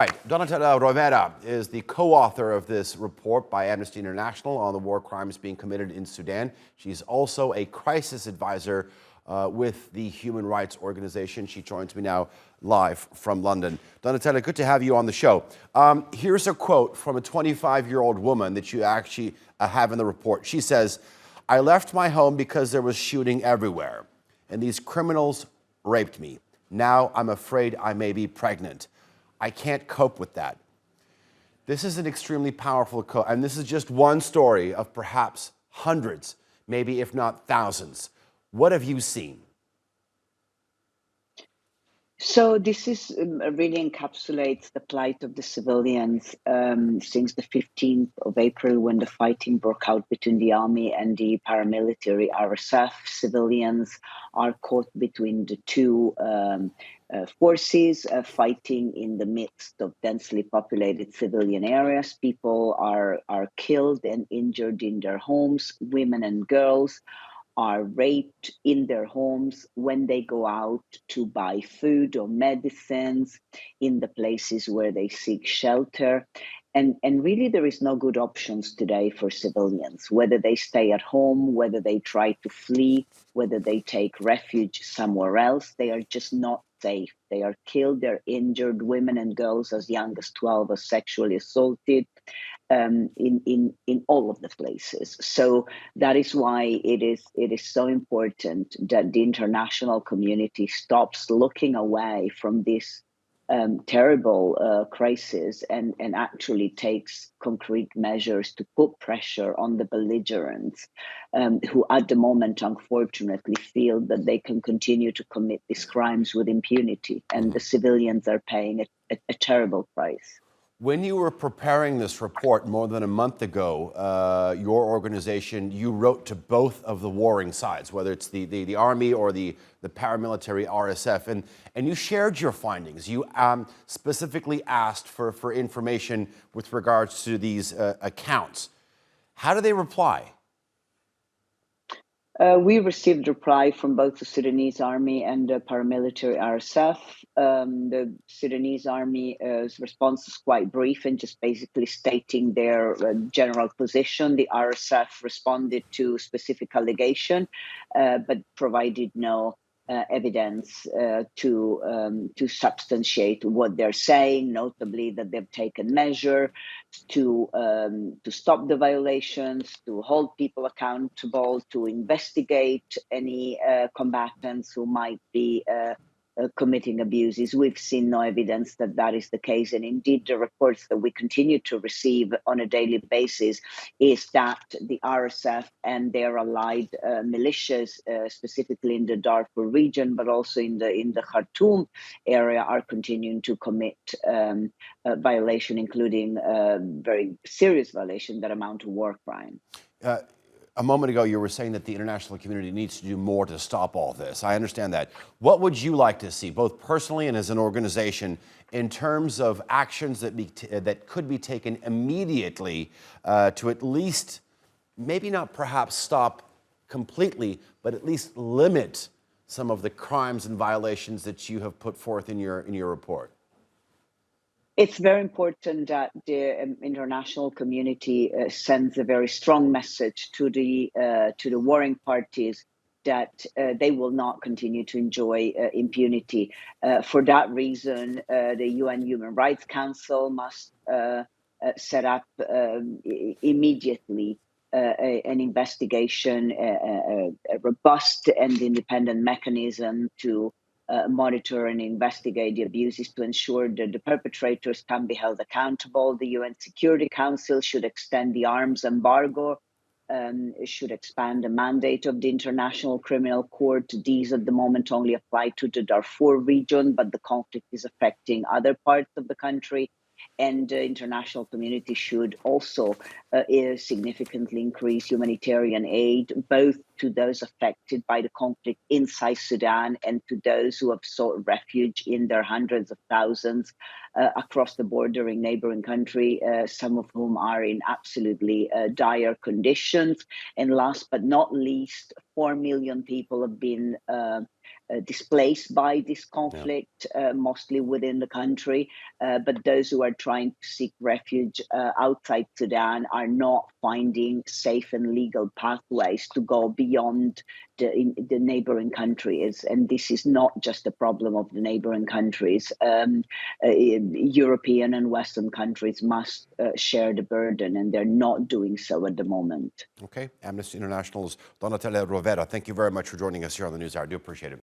Right. Donatella Rovera is the co-author of this report by Amnesty International on the war crimes being committed in Sudan. She's also a crisis advisor with the human rights organization. She joins me now live from London. Donatella, good to have you on the show. Here's a quote from a 25-year-old woman that you actually have in the report. She says, "I left my home because there was shooting everywhere, and these criminals raped me. Now I'm afraid I may be pregnant. I can't cope with that." This is an extremely powerful quote, and this is just one story of perhaps hundreds, maybe if not thousands. What have you seen? So this is really encapsulates the plight of the civilians since the 15th of April, when the fighting broke out between the army and the paramilitary RSF. Civilians are caught between the two forces, fighting in the midst of densely populated civilian areas. People are killed and injured in their homes. Women and girls are raped in their homes when they go out to buy food or medicines, in the places where they seek shelter. And really, there is no good options today for civilians, whether they stay at home, whether they try to flee, whether they take refuge somewhere else. They are just not safe. They are killed, they're injured. Women and girls as young as 12 are sexually assaulted in all of the places. So that is why it is so important that the international community stops looking away from this terrible crisis and actually takes concrete measures to put pressure on the belligerents, who at the moment unfortunately feel that they can continue to commit these crimes with impunity, and the civilians are paying a terrible price. When you were preparing this report more than a month ago, your organization, you wrote to both of the warring sides, whether it's the army or the paramilitary RSF, and you shared your findings. You specifically asked for information with regards to these accounts. How did they reply? We received reply from both the Sudanese army and the paramilitary RSF. The Sudanese army's response is quite brief and just basically stating their general position. The RSF responded to specific allegation, but provided no evidence to substantiate what they're saying, notably that they've taken measure to stop the violations, to hold people accountable, to investigate any combatants who might be committing abuses. We've seen no evidence that that is the case, and indeed the reports that we continue to receive on a daily basis is that the RSF and their allied militias, specifically in the Darfur region, but also in the Khartoum area, are continuing to commit violation, including very serious violation that amount to war crime. A moment ago, you were saying that the international community needs to do more to stop all this. I understand that. What would you like to see, both personally and as an organization, in terms of actions that could be taken immediately to at least, maybe not perhaps stop completely, but at least limit some of the crimes and violations that you have put forth in your report? It's very important that the international community sends a very strong message to the warring parties that they will not continue to enjoy impunity. For that reason, the UN Human Rights Council must set up immediately an investigation, a robust and independent mechanism to monitor and investigate the abuses, to ensure that the perpetrators can be held accountable. The UN Security Council should extend the arms embargo, should expand the mandate of the International Criminal Court. These at the moment only apply to the Darfur region, but the conflict is affecting other parts of the country. And the international community should also significantly increase humanitarian aid, both to those affected by the conflict inside Sudan and to those who have sought refuge in their hundreds of thousands across the border in neighboring country, some of whom are in absolutely dire conditions. And last but not least, 4 million people have been displaced by this Yeah. conflict, mostly within the country. But those who are trying to seek refuge outside Sudan are not finding safe and legal pathways to go beyond the neighboring countries. And this is not just a problem of the neighboring countries. European and Western countries must share the burden, and they're not doing so at the moment. Okay. Amnesty International's Donatella Rovera, thank you very much for joining us here on the NewsHour. I do appreciate it.